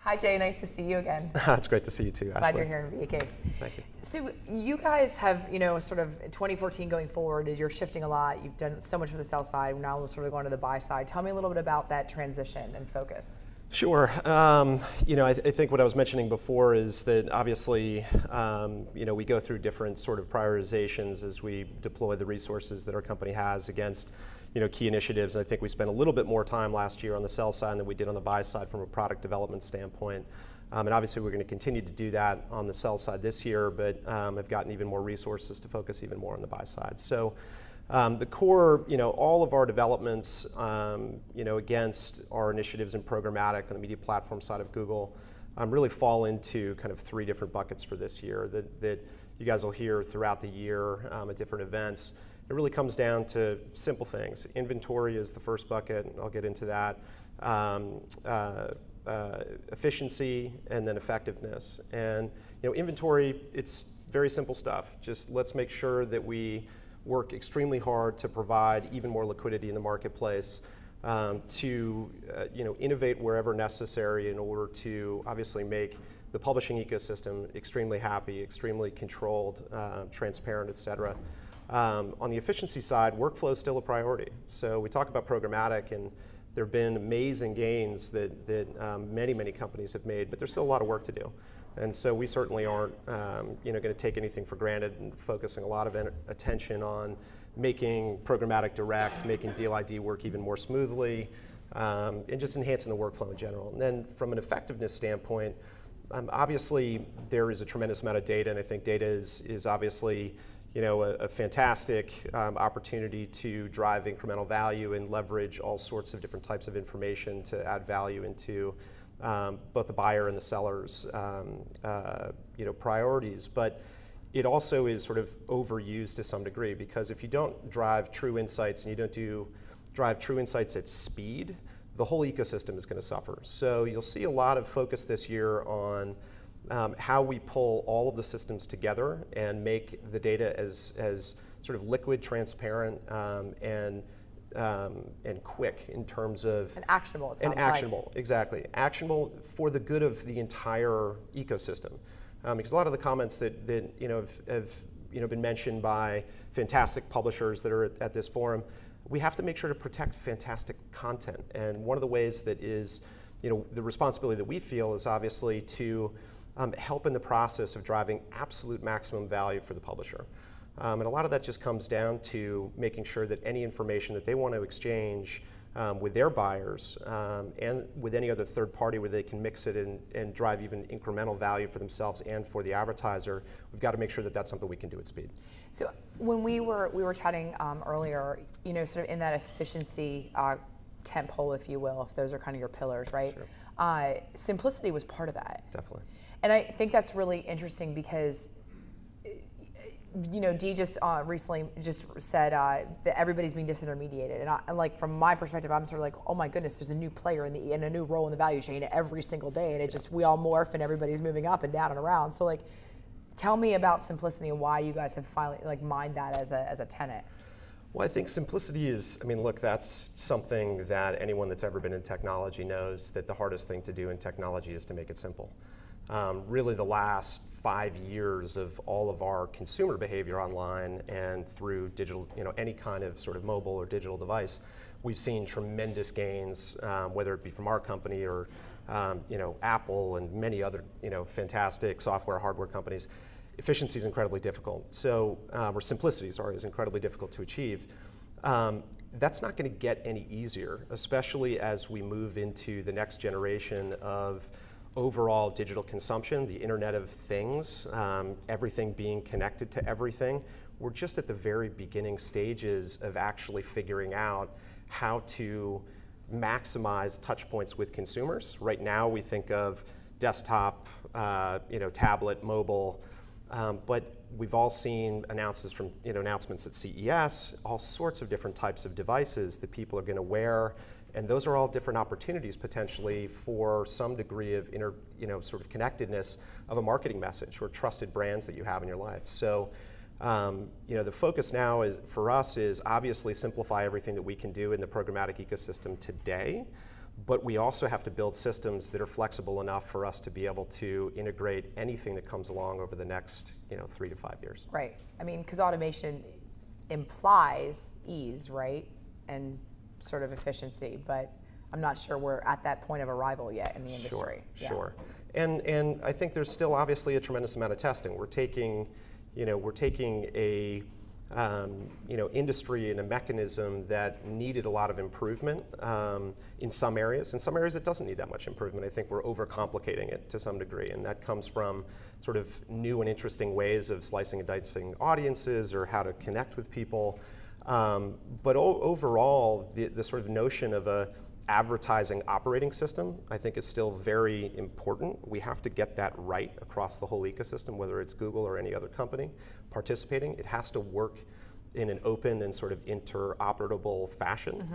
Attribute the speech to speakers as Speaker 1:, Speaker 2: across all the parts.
Speaker 1: Hi Jay, nice to see you again.
Speaker 2: It's great to see you too, Ashley.
Speaker 1: Glad you're here in VA Case.
Speaker 2: Thank you.
Speaker 1: So you guys have, sort of 2014 going forward, as you're shifting a lot, you've done so much for the sell side, now we're sort of going to the buy side. Tell me a little bit about that transition and focus.
Speaker 2: Sure. I think what I was mentioning before is that obviously, we go through different sort of prioritizations as we deploy the resources that our company has against, key initiatives. And I think we spent a little bit more time last year on the sell side than we did on the buy side from a product development standpoint. And obviously, we're going to continue to do that on the sell side this year, but I've gotten even more resources to focus even more on the buy side. So. The core, all of our developments, against our initiatives in programmatic on the media platform side of Google, really fall into kind of three different buckets for this year that you guys will hear throughout the year at different events. It really comes down to simple things. Inventory is the first bucket, and I'll get into that. Efficiency, and then effectiveness. And inventory, it's very simple stuff. Just let's make sure that we work extremely hard to provide even more liquidity in the marketplace, to innovate wherever necessary in order to obviously make the publishing ecosystem extremely happy, extremely controlled, transparent, et cetera. On the efficiency side, workflow is still a priority. So we talk about programmatic, and there have been amazing gains that many companies have made, but there's still a lot of work to do. And so we certainly aren't going to take anything for granted, and focusing a lot of attention on making programmatic direct, making Deal ID work even more smoothly, and just enhancing the workflow in general. And then from an effectiveness standpoint, obviously there is a tremendous amount of data, and I think data is obviously a fantastic opportunity to drive incremental value and leverage all sorts of different types of information to add value into both the buyer and the seller's priorities. But it also is sort of overused to some degree, because if you don't drive true insights and you don't drive true insights at speed, the whole ecosystem is going to suffer. So you'll see a lot of focus this year on how we pull all of the systems together and make the data as sort of liquid, transparent, and quick in terms of...
Speaker 1: And actionable, it sounds
Speaker 2: like. And actionable, exactly. Actionable for the good of the entire ecosystem. Because a lot of the comments that have been mentioned by fantastic publishers that are at this forum, we have to make sure to protect fantastic content. And one of the ways that is, the responsibility that we feel is obviously to help in the process of driving absolute maximum value for the publisher. And a lot of that just comes down to making sure that any information that they want to exchange with their buyers and with any other third party where they can mix it and drive even incremental value for themselves and for the advertiser, we've got to make sure that that's something we can do at speed.
Speaker 1: So when we were chatting earlier, sort of in that efficiency tent pole, if you will, if those are kind of your pillars, right? Sure. Simplicity was part of that.
Speaker 2: Definitely.
Speaker 1: And I think that's really interesting because Dee just recently just said that everybody's being disintermediated, and like from my perspective, I'm sort of like, oh my goodness, there's a new player in a new role in the value chain every single day, and it just, we all morph and everybody's moving up and down and around. So like, tell me about simplicity and why you guys have finally like mined that as a tenet.
Speaker 2: Well, I think simplicity is, look, that's something that anyone that's ever been in technology knows, that the hardest thing to do in technology is to make it simple. Really the last 5 years of all of our consumer behavior online and through digital, any kind of sort of mobile or digital device, we've seen tremendous gains, whether it be from our company or Apple and many other fantastic software, hardware companies. Efficiency is incredibly difficult. So, or simplicity, sorry, is incredibly difficult to achieve. That's not going to get any easier, especially as we move into the next generation of overall digital consumption, the Internet of Things, everything being connected to everything. We're just at the very beginning stages of actually figuring out how to maximize touch points with consumers. Right now we think of desktop, tablet, mobile, but we've all seen announcements at CES, all sorts of different types of devices that people are going to wear. And those are all different opportunities potentially for some degree of sort of connectedness of a marketing message or trusted brands that you have in your life. So, the focus now for us is obviously simplify everything that we can do in the programmatic ecosystem today, but we also have to build systems that are flexible enough for us to be able to integrate anything that comes along over the next 3 to 5 years.
Speaker 1: Right. I mean, because automation implies ease, right, and sort of efficiency, but I'm not sure we're at that point of arrival yet in the industry.
Speaker 2: Sure. And I think there's still obviously a tremendous amount of testing. We're taking a industry and a mechanism that needed a lot of improvement in some areas. In some areas, it doesn't need that much improvement. I think we're overcomplicating it to some degree, and that comes from sort of new and interesting ways of slicing and dicing audiences or how to connect with people. But overall, the sort of notion of a advertising operating system, I think, is still very important. We have to get that right across the whole ecosystem, whether it's Google or any other company participating. It has to work in an open and sort of interoperable fashion.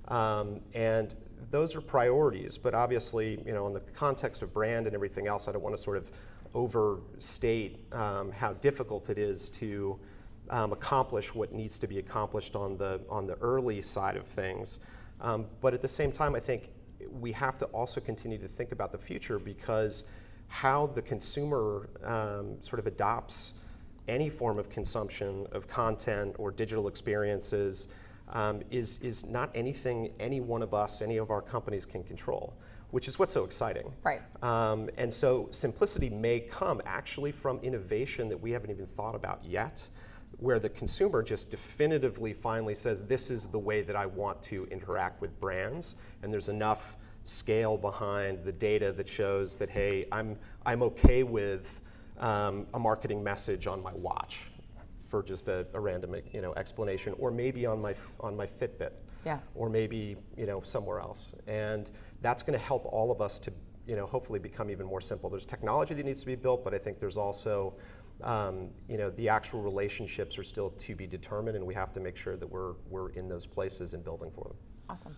Speaker 2: And those are priorities, but obviously, in the context of brand and everything else, I don't want to sort of overstate how difficult it is to accomplish what needs to be accomplished on the early side of things. But at the same time, I think we have to also continue to think about the future, because how the consumer sort of adopts any form of consumption of content or digital experiences is not anything any one of us, any of our companies can control, which is what's so exciting.
Speaker 1: Right.
Speaker 2: And so simplicity may come actually from innovation that we haven't even thought about yet, where the consumer just definitively finally says, this is the way that I want to interact with brands, and there's enough scale behind the data that shows that, hey, I'm okay with a marketing message on my watch for just a random explanation, or maybe on my Fitbit, or maybe somewhere else, and that's going to help all of us to hopefully become even more simple. There's technology that needs to be built, but I think there's also the actual relationships are still to be determined, and we have to make sure that we're in those places and building for them.
Speaker 1: Awesome.